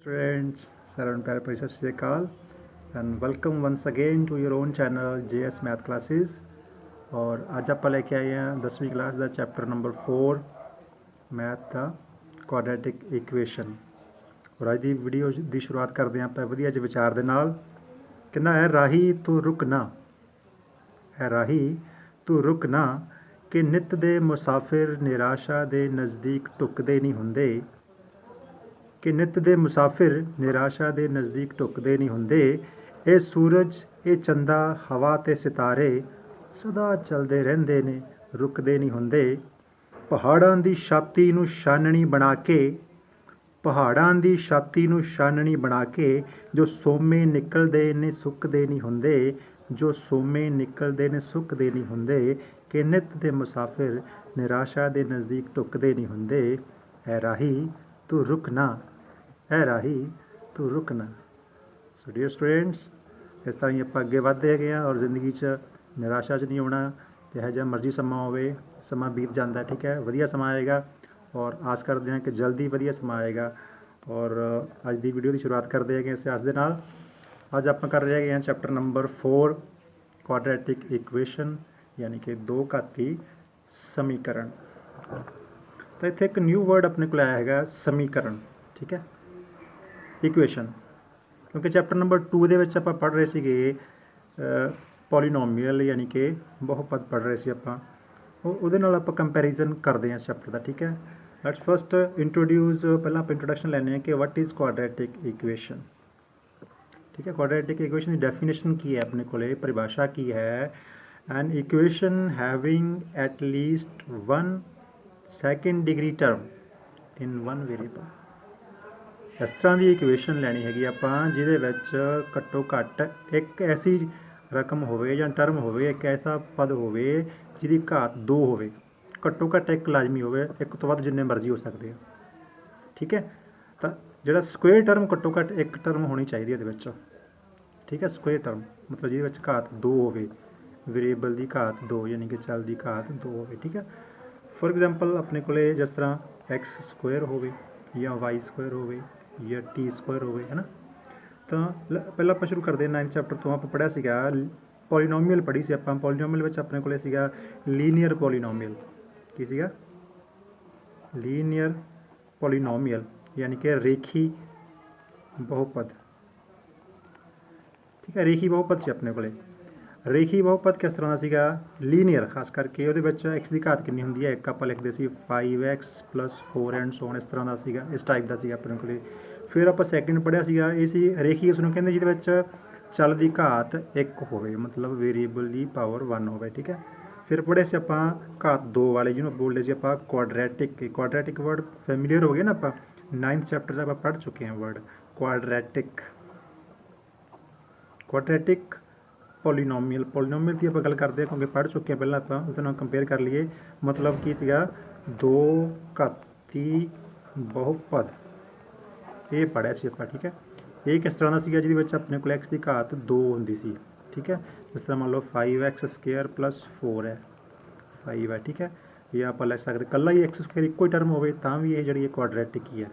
Students, Saran Pyare Pari Sat Shri Akal and welcome once again to your own channel JS Math Classes। और ਅੱਜ ਆਪਾਂ ਲੈ ਕੇ ਆਏ ਹਾਂ 10ਵੀਂ ਕਲਾਸ ਦਾ ਚੈਪਟਰ ਨੰਬਰ 4 ਮੈਥ ਦਾ ਕੁਆਡਰੈਟਿਕ equation. ਔਰ ਅੱਜ ਦੀ ਵੀਡੀਓ ਦੀ ਸ਼ੁਰੂਆਤ ਕਰਦੇ ਹਾਂ ਆਪਾਂ ਵਧੀਆ ਜਿਹੇ ਵਿਚਾਰ ਦੇ ਨਾਲ। ਕਹਿੰਦਾ ਹੈ ਰਾਹੀ ਤੂੰ ਰੁਕ ਨਾ, ਹੈ ਰਾਹੀ ਤੂੰ ਰੁਕ ਨਾ ਕਿ ਨਿੱਤ ਦੇ ਮੁਸਾਫਿਰ ਨਿਰਾਸ਼ਾ ਦੇ ਨਜ਼ਦੀਕ ਢੁੱਕਦੇ ਨਹੀਂ ਹੁੰਦੇ, ਕਿ ਨਿੱਤ ਦੇ ਮੁਸਾਫਿਰ ਨਿਰਾਸ਼ਾ ਦੇ ਨਜ਼ਦੀਕ ਢੁੱਕਦੇ ਨਹੀਂ ਹੁੰਦੇ। ਇਹ ਸੂਰਜ, ਇਹ ਚੰਦਾ, ਹਵਾ ਤੇ ਸਿਤਾਰੇ ਸਦਾ ਚੱਲਦੇ ਰਹਿੰਦੇ ਨੇ, ਰੁਕਦੇ ਨਹੀਂ ਹੁੰਦੇ। ਪਹਾੜਾਂ ਦੀ ਛਾਤੀ ਨੂੰ ਛਾਨਣੀ ਬਣਾ ਕੇ, ਪਹਾੜਾਂ ਦੀ ਛਾਤੀ ਨੂੰ ਛਾਨਣੀ ਬਣਾ ਕੇ ਜੋ ਸੋਮੇ ਨਿਕਲਦੇ ਨੇ ਸੁੱਕਦੇ ਨਹੀਂ ਹੁੰਦੇ, ਜੋ ਸੋਮੇ ਨਿਕਲਦੇ ਨੇ ਸੁੱਕਦੇ ਨਹੀਂ ਹੁੰਦੇ। ਕਿ ਨਿੱਤ ਦੇ ਮੁਸਾਫਿਰ ਨਿਰਾਸ਼ਾ ਦੇ ਨਜ਼ਦੀਕ ਢੁੱਕਦੇ ਨਹੀਂ ਹੁੰਦੇ। ਐ ਰਾਹੀ ਤੂੰ ਰੁਕ ਨਾ, ਹੈ ਰਾਹੀ ਤੂੰ ਰੁਕ ਨਾ। ਸੋ ਡੀਅਰ ਸਟੂਡੈਂਟਸ, ਇਸ ਤਰ੍ਹਾਂ ਹੀ ਆਪਾਂ ਅੱਗੇ ਵੱਧਦੇ ਹੈਗੇ ਹਾਂ ਔਰ ਜ਼ਿੰਦਗੀ 'ਚ ਨਿਰਾਸ਼ਾ 'ਚ ਨਹੀਂ ਆਉਣਾ। ਜਿਹੋ ਜਿਹਾ ਮਰਜ਼ੀ ਸਮਾਂ ਹੋਵੇ, ਸਮਾਂ ਬੀਤ ਜਾਂਦਾ, ਠੀਕ ਹੈ, ਵਧੀਆ ਸਮਾਂ ਆਏਗਾ ਔਰ ਆਸ ਕਰਦੇ ਹਾਂ ਕਿ ਜਲਦੀ ਵਧੀਆ ਸਮਾਂ ਆਏਗਾ। ਔਰ ਅੱਜ ਦੀ ਵੀਡੀਓ ਦੀ ਸ਼ੁਰੂਆਤ ਕਰਦੇ ਹੈਗੇ ਇਸ ਆਸ ਦੇ ਨਾਲ। ਅੱਜ ਆਪਾਂ ਕਰ ਰਹੇ ਹੈਗੇ ਹਾਂ ਚੈਪਟਰ ਨੰਬਰ 4 ਕੁਆਡਰੈਟਿਕ ਇਕੁਏਸ਼ਨ, ਯਾਨੀ ਕਿ ਦੋ ਘਾਤੀ ਸਮੀਕਰਨ। ਤਾਂ ਇੱਥੇ ਇੱਕ ਨਿਊ ਵਰਡ ਆਪਣੇ ਕੋਲ ਆਇਆ ਹੈਗਾ ਸਮੀਕਰਨ, ਠੀਕ ਹੈ, ਇਕੁਏਸ਼ਨ। ਕਿਉਂਕਿ ਚੈਪਟਰ ਨੰਬਰ 2 ਦੇ ਵਿੱਚ ਆਪਾਂ ਪੜ੍ਹ ਰਹੇ ਸੀਗੇ ਪੋਲੀਨੋਮੀਅਲ, ਯਾਨੀ ਕਿ ਬਹੁਪਦ ਪੜ੍ਹ ਰਹੇ ਸੀ ਆਪਾਂ। ਉਹਦੇ ਨਾਲ ਆਪਾਂ ਕੰਪੈਰੀਜ਼ਨ ਕਰਦੇ ਹਾਂ ਇਸ ਚੈਪਟਰ ਦਾ, ਠੀਕ ਹੈ। ਲੈਟਸ ਫਸਟ ਇੰਟਰੋਡਿਊਸ, ਪਹਿਲਾਂ ਆਪਾਂ ਇੰਟਰੋਡਕਸ਼ਨ ਲੈਂਦੇ ਹਾਂ ਕਿ ਵਾਟ ਇਜ਼ ਕੁਆਡਰੈਟਿਕ ਇਕੁਏਸ਼ਨ, ਠੀਕ ਹੈ। ਕੁਆਡਰੈਟਿਕ ਇਕੁਏਸ਼ਨ ਦੀ ਡੈਫੀਨੇਸ਼ਨ ਕੀ ਹੈ ਆਪਣੇ ਕੋਲੇ, ਪਰਿਭਾਸ਼ਾ ਕੀ ਹੈ। An equation having at least one second degree term in one variable. ਇਸ ਤਰ੍ਹਾਂ ਦੀ ਇਕੁਏਸ਼ਨ ਲੈਣੀ ਹੈਗੀ ਆਪਾਂ ਜਿਹਦੇ ਵਿੱਚ ਘੱਟੋ ਘੱਟ ਇੱਕ ਐਸੀ ਰਕਮ ਹੋਵੇ ਜਾਂ ਟਰਮ ਹੋਵੇ, ਇੱਕ ਐਸਾ ਪਦ ਹੋਵੇ ਜਿਹਦੀ ਘਾਤ 2 ਹੋਵੇ। ਘੱਟੋ ਘੱਟ ਇੱਕ ਲਾਜ਼ਮੀ ਹੋਵੇ, ਇੱਕ ਤੋਂ ਵੱਧ ਜਿੰਨੇ ਮਰਜ਼ੀ ਹੋ ਸਕਦੇ ਆ, ਠੀਕ ਹੈ। ਤਾਂ ਜਿਹੜਾ ਸਕੁਏਅਰ ਟਰਮ ਘੱਟੋ ਘੱਟ ਇੱਕ ਟਰਮ ਹੋਣੀ ਚਾਹੀਦੀ ਇਹਦੇ ਵਿੱਚ, ਠੀਕ ਹੈ। ਸਕੁਏਅਰ ਟਰਮ ਮਤਲਬ ਜਿਹਦੇ ਵਿੱਚ ਘਾਤ 2 ਹੋਵੇ, ਵੇਰੀਏਬਲ ਦੀ ਘਾਤ 2, ਯਾਨੀ ਕਿ ਚੱਲ ਦੀ ਘਾਤ 2 ਹੋਵੇ, ਠੀਕ ਹੈ। ਫੋਰ ਐਗਜ਼ਾਮਪਲ ਆਪਣੇ ਕੋਲੇ ਜਿਸ ਤਰ੍ਹਾਂ ਐਕਸ ਸਕੁਏਅਰ ਹੋਵੇ ਜਾਂ ਵਾਈ ਸਕੁਏਅਰ ਹੋਵੇ ਜਾਂ ਟੀ ਸਕੁਏਅਰ ਹੋਵੇ, ਹੈ ਨਾ। ਤਾਂ ਪਹਿਲਾਂ ਆਪਾਂ ਸ਼ੁਰੂ ਕਰਦੇ 9th ਚੈਪਟਰ ਤੋਂ। ਆਪਾਂ ਪੜ੍ਹਿਆ ਸੀਗਾ ਪੋਲੀਨੋਮੀਅਲ, ਪੜ੍ਹੀ ਸੀ ਆਪਾਂ। ਪੋਲੀਨੋਮੀਅਲ ਵਿੱਚ ਆਪਣੇ ਕੋਲੇ ਸੀਗਾ ਲੀਨੀਅਰ ਪੋਲੀਨੋਮੀਅਲ। ਕੀ ਸੀਗਾ? ਲੀਨੀਅਰ ਪੋਲੀਨੋਮੀਅਲ, ਯਾਨੀ ਕਿ ਰੇਖੀ ਬਹੁਪਦ, ਠੀਕ ਹੈ। ਰੇਖੀ ਬਹੁਪਦ ਸੀ ਆਪਣੇ ਕੋਲੇ। ਰੇਖੀ ਬਹੁਪਦ ਕਿਸ ਤਰ੍ਹਾਂ ਦਾ ਸੀਗਾ? ਲੀਨੀਅਰ, ਖਾਸ ਕਰਕੇ ਉਹਦੇ ਵਿੱਚ ਐਕਸ ਦੀ ਘਾਤ ਕਿੰਨੀ ਹੁੰਦੀ ਹੈ? ਇੱਕ ਆਪਾਂ ਲਿਖਦੇ ਸੀ 5x + 4 ਐਂਡ ਸੋ ਔਨ, ਇਸ ਤਰ੍ਹਾਂ ਦਾ ਸੀਗਾ, ਇਸ ਟਾਈਪ ਦਾ ਸੀਗਾ ਆਪਣੇ ਕੋਲੇ। ਫਿਰ ਆਪਾਂ ਸੈਕਿੰਡ ਪੜ੍ਹਿਆ ਸੀਗਾ, ਇਹ ਸੀ ਰੇਖੀ ਉਸ ਨੂੰ ਕਹਿੰਦੇ ਜਿਹਦੇ ਵਿੱਚ ਚੱਲ ਦੀ ਘਾਤ 1 ਹੋਵੇ, ਮਤਲਬ ਵੇਰੀਏਬਲ ਦੀ ਪਾਵਰ 1 ਹੋਵੇ, ਠੀਕ ਹੈ। ਫਿਰ ਪੜ੍ਹੇ ਸੀ ਆਪਾਂ ਘਾਤ 2 ਵਾਲੇ, ਜਿਹਨੂੰ ਬੋਲਦੇ ਸੀ ਆਪਾਂ ਕੁਆਡਰੈਟਿਕ। ਕੁਆਡਰੈਟਿਕ ਵਰਡ ਫੈਮੀਲੀਅਰ ਹੋ ਗਏ ਨਾ, ਆਪਾਂ 9th ਚੈਪਟਰ 'ਚ ਆਪਾਂ ਪੜ੍ਹ ਚੁੱਕੇ ਹਾਂ ਵਰਡ ਕੁਆਡਰੈਟਿਕ। ਕੁਆਡਰੈਟਿਕ ਪੋਲੀਨੋਮੀਅਲ, ਪੋਲੀਨੋਮੀਅਲ ਦੀ ਆਪਾਂ ਗੱਲ ਕਰਦੇ ਹਾਂ ਕਿਉਂਕਿ ਪੜ੍ਹ ਚੁੱਕੇ ਹਾਂ ਪਹਿਲਾਂ ਆਪਾਂ, ਉਹਦੇ ਨਾਲ ਕੰਪੇਅਰ ਕਰ ਲਈਏ। ਮਤਲਬ ਕੀ ਸੀਗਾ? ਦੋ ਘਾਤੀ ਬਹੁਪਦ, ਇਹ ਪੜ੍ਹਿਆ ਸੀ ਆਪਾਂ, ਠੀਕ ਹੈ। ਇਹ ਕਿਸ ਤਰ੍ਹਾਂ ਦਾ ਸੀਗਾ? ਜਿਹਦੇ ਵਿੱਚ ਆਪਣੇ ਕੋਲ ਐਕਸ ਦੀ ਘਾਤ 2 ਹੁੰਦੀ ਸੀ, ਠੀਕ ਹੈ। ਜਿਸ ਤਰ੍ਹਾਂ ਮੰਨ ਲਓ 5x² + 4 ਹੈ, 5 ਹੈ, ਠੀਕ ਹੈ। ਜਾਂ ਆਪਾਂ ਲੈ ਸਕਦੇ ਇਕੱਲਾ ਹੀ x² ਇੱਕੋ ਹੀ ਟਰਮ ਹੋਵੇ ਤਾਂ ਵੀ ਇਹ ਜਿਹੜੀ ਕੁਆਡਰੈਟਿਕ ਹੀ ਹੈ,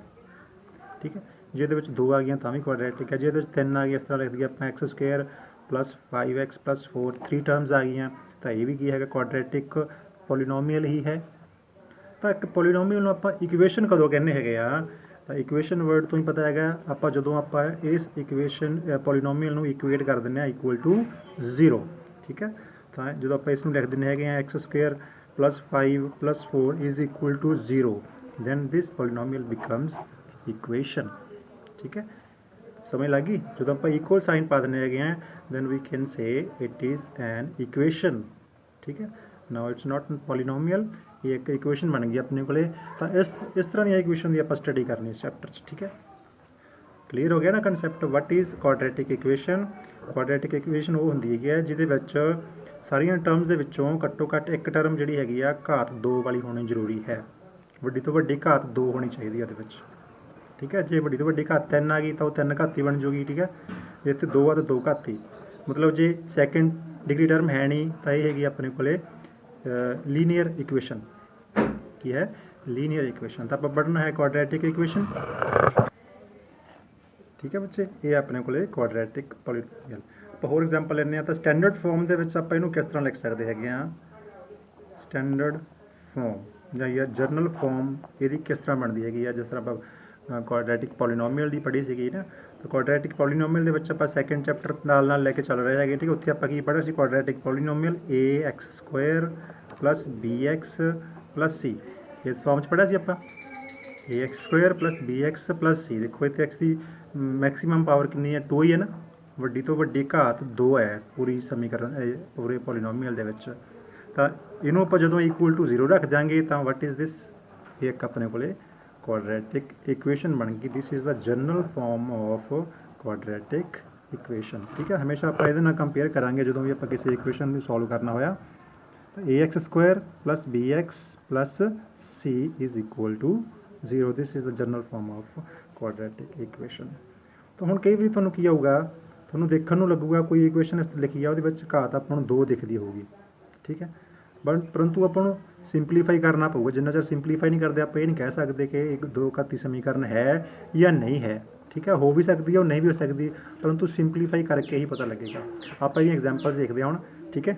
ਠੀਕ ਹੈ। ਜਿਹਦੇ ਵਿੱਚ 2 ਆ ਗਈਆਂ ਤਾਂ ਵੀ ਕੁਆਡਰੈਟਿਕ ਹੈ। ਜਿਹਦੇ ਵਿੱਚ 3 ਆ ਗਈਆਂ, ਇਸ ਤਰ੍ਹਾਂ ਲਿਖ ਦਈਏ ਆਪਾਂ x² + 5x + 4, 3 ਟਰਮਸ ਆ ਗਈਆਂ, ਤਾਂ ਇਹ ਵੀ ਕੀ ਹੈਗਾ? ਕੁਆਡਰੈਟਿਕ ਪੋਲੀਨੋਮੀਅਲ ਹੀ ਹੈ। ਤਾਂ ਇੱਕ ਪੋਲੀਨੋਮੀਅਲ ਨੂੰ ਆਪਾਂ ਇਕੁਏਸ਼ਨ ਕਦੋਂ ਕਹਿੰਦੇ ਹੈਗੇ ਆ? ਤਾਂ ਇਕੁਏਸ਼ਨ ਵਰਡ ਤੋਂ ਹੀ ਪਤਾ ਹੈਗਾ ਆਪਾਂ, ਜਦੋਂ ਆਪਾਂ ਇਸ ਇਕੁਏਸ਼ਨ ਪੋਲੀਨੋਮੀਅਲ ਨੂੰ ਇਕੁਏਟ ਕਰ ਦਿੰਦੇ ਹਾਂ ਇਕੁਅਲ ਟੂ 0, ਠੀਕ ਹੈ। ਤਾਂ ਜਦੋਂ ਆਪਾਂ ਇਸ ਨੂੰ ਲਿਖ ਦਿੰਦੇ ਹੈਗੇ ਆ x² + 5 + 4 = 0, ਦੈਨ ਦਿਸ ਪੋਲੀਨੋਮੀਅਲ ਬਿਕਮਸ ਇਕੁਏਸ਼ਨ, ਠੀਕ ਹੈ। ਸਮਝ ਲੱਗ ਗਈ? ਜਦੋਂ ਆਪਾਂ ਇਕੁਅਲ ਸਾਈਨ ਪਾ ਦਿੰਦੇ ਹੈਗੇ ਆ, then we can say it is an equation, ਠੀਕ ਹੈ। ਨਾਓ ਇਟਸ ਨਾਟ ਪੋਲੀਨੋਮੀਅਲ, ਇਹ ਇੱਕ ਇਕੁਏਸ਼ਨ ਬਣ ਗਈ ਆਪਣੇ ਕੋਲੇ। ਤਾਂ ਇਸ ਤਰ੍ਹਾਂ ਦੀਆਂ ਇਕੁਏਸ਼ਨ ਦੀ ਆਪਾਂ ਸਟੱਡੀ ਕਰਨੀ ਇਸ ਚੈਪਟਰ 'ਚ, ਠੀਕ ਹੈ। ਕਲੀਅਰ ਹੋ ਗਿਆ ਨਾ concept? What is quadratic equation? Quadratic equation ਉਹ ਹੁੰਦੀ ਹੈਗੀ ਹੈ ਜਿਹਦੇ ਵਿੱਚ ਸਾਰੀਆਂ ਟਰਮਸ ਦੇ ਵਿੱਚੋਂ ਘੱਟੋ ਘੱਟ ਇੱਕ ਟਰਮ ਜਿਹੜੀ ਹੈਗੀ ਆ ਘਾਤ 2 ਵਾਲੀ ਹੋਣੀ ਜ਼ਰੂਰੀ ਹੈ। ਵੱਡੀ ਤੋਂ ਵੱਡੀ ਘਾਤ 2 ਹੋਣੀ ਚਾਹੀਦੀ ਹੈ ਉਹਦੇ ਵਿੱਚ, ਠੀਕ ਹੈ। ਜੇ ਵੱਡੀ ਤੋਂ ਵੱਡੀ ਘਾਤ 3 ਆ ਗਈ ਤਾਂ ਉਹ 3 ਘਾਤੀ ਬਣ ਜੂਗੀ, ਠੀਕ ਹੈ। ਜੇ ਇੱਥੇ 2 ਆ ਤਾਂ 2 ਘਾਤੀ। ਮਤਲਬ ਜੇ ਸੈਕਿੰਡ ਡਿਗਰੀ ਟਰਮ ਹੈ ਨਹੀਂ ਤਾਂ ਇਹ ਹੈਗੀ ਆਪਣੇ ਕੋਲੇ ਲੀਨੀਅਰ ਇਕੁਏਸ਼ਨ। ਕੀ ਹੈ? Linear equation. ਤਾਂ ਆਪਾਂ ਪੜ੍ਹਨਾ ਹੈ ਕੁਆਡਰੈਟਿਕ ਇਕੁਏਸ਼ਨ। ठीक है बच्चे, ये अपने को क्वाड्रेटिक पॉलीनोमियल। ਆਪਾਂ ਹੋਰ ਐਗਜ਼ਾਮਪਲ ਲੈਂਦੇ ਹਾਂ ਤਾਂ ਸਟੈਂਡਰਡ ਫਾਰਮ ਦੇ ਵਿੱਚ ਆਪਾਂ ਇਹਨੂੰ ਕਿਸ ਤਰ੍ਹਾਂ ਲਿਖ ਸਕਦੇ ਹੈਗੇ ਆ, ਸਟੈਂਡਰਡ ਫਾਰਮ ਜਾਂ ਜਰਨਲ ਫਾਰਮ ਇਹਦੀ ਕਿਸ ਤਰ੍ਹਾਂ ਬਣਦੀ ਹੈਗੀ ਆ, ਜਿਸ ਤਰ੍ਹਾਂ ਆਪਾਂ ਕੁਆਡਰੈਟਿਕ ਪੋਲੀਨੋਮੀਅਲ ਦੀ ਪੜ੍ਹੀ ਸੀਗੀ ਨਾ, ਤਾਂ ਕੁਆਡਰੈਟਿਕ ਪੋਲੀਨੋਮੀਅਲ ਦੇ ਵਿੱਚ ਆਪਾਂ ਸੈਕਿੰਡ ਚੈਪਟਰ ਨਾਲ ਲੈ ਕੇ ਚੱਲ ਰਹੇ ਹੈਗੇ, ਠੀਕ। ਉੱਥੇ ਆਪਾਂ ਕੀ ਪੜ੍ਹਿਆ ਸੀ, ਕੁਆਡਰੈਟਿਕ ਪੋਲੀਨੋਮੀਅਲ ax² + bx + c, ਇਸ ਫਾਰਮ 'ਚ ਪੜ੍ਹਿਆ ਸੀ ਆਪਾਂ, ax² + bx + c। ਦੇਖੋ ਇੱਥੇ x ਦੀ ਮੈਕਸੀਮਮ ਪਾਵਰ ਕਿੰਨੀ ਹੈ, 2 ਹੀ ਹੈ ਨਾ, ਵੱਡੀ ਤੋਂ ਵੱਡੀ ਘਾਤ 2 ਹੈ ਪੂਰੀ ਸਮੀਕਰਨ ਪੂਰੇ ਪੋਲੀਨੋਮੀਅਲ ਦੇ ਵਿੱਚ। ਤਾਂ ਇਹਨੂੰ ਆਪਾਂ ਜਦੋਂ = 0 ਰੱਖ ਦਿਆਂਗੇ ਤਾਂ ਵਟ ਇਜ਼ ਦਿਸ, ਇਹ ਇੱਕ ਆਪਣੇ ਕੋਲੇ ਕੁਆਡਰੈਟਿਕ ਇਕੁਏਸ਼ਨ ਬਣ ਗਈ। This is the general form of quadratic equation, ਠੀਕ ਹੈ। ਹਮੇਸ਼ਾ ਆਪਾਂ ਇਹਦੇ ਨਾਲ ਕੰਪੇਅਰ ਕਰਾਂਗੇ ਜਦੋਂ ਵੀ ਆਪਾਂ ਕਿਸੇ ਇਕੁਏਸ਼ਨ ਨੂੰ ਸੋਲਵ ਕਰਨਾ ਹੋਇਆ, ਤਾਂ ax² + bx + c = 0। This is the general form of quadratic equation. ਤਾਂ ਹੁਣ ਕਈ ਵਾਰੀ ਤੁਹਾਨੂੰ ਕੀ ਆਊਗਾ, ਤੁਹਾਨੂੰ ਦੇਖਣ ਨੂੰ ਲੱਗੂਗਾ ਕੋਈ ਇਕੁਏਸ਼ਨ ਇਸ ਲਿਖੀ ਆ, ਉਹਦੇ ਵਿੱਚ ਘਾਤ ਆਪਾਂ ਨੂੰ 2 ਦਿਖਦੀ ਹੋਊਗੀ, ਠੀਕ ਹੈ। ਪਰੰਤੂ ਆਪਾਂ ਨੂੰ ਸਿੰਪਲੀਫਾਈ ਕਰਨਾ ਪਊਗਾ। ਜਿੰਨਾ ਚਿਰ ਸਿੰਪਲੀਫਾਈ ਨਹੀਂ ਕਰਦੇ ਆਪਾਂ ਇਹ ਨਹੀਂ ਕਹਿ ਸਕਦੇ ਕਿ ਇੱਕ 2 ਘਾਤੀ ਸਮੀਕਰਨ ਹੈ ਜਾਂ ਨਹੀਂ ਹੈ, ਠੀਕ ਹੈ। ਹੋ ਵੀ ਸਕਦੀ ਹੈ, ਉਹ ਨਹੀਂ ਵੀ ਹੋ ਸਕਦੀ, ਪਰੰਤੂ ਸਿੰਪਲੀਫਾਈ ਕਰਕੇ ਹੀ ਪਤਾ ਲੱਗੇਗਾ। ਆਪਾਂ ਇਹਦੀਆਂ ਐਗਜ਼ਾਮਪਲਸ ਦੇਖਦੇ ਹਾਂ ਹੁਣ, ਠੀਕ ਹੈ।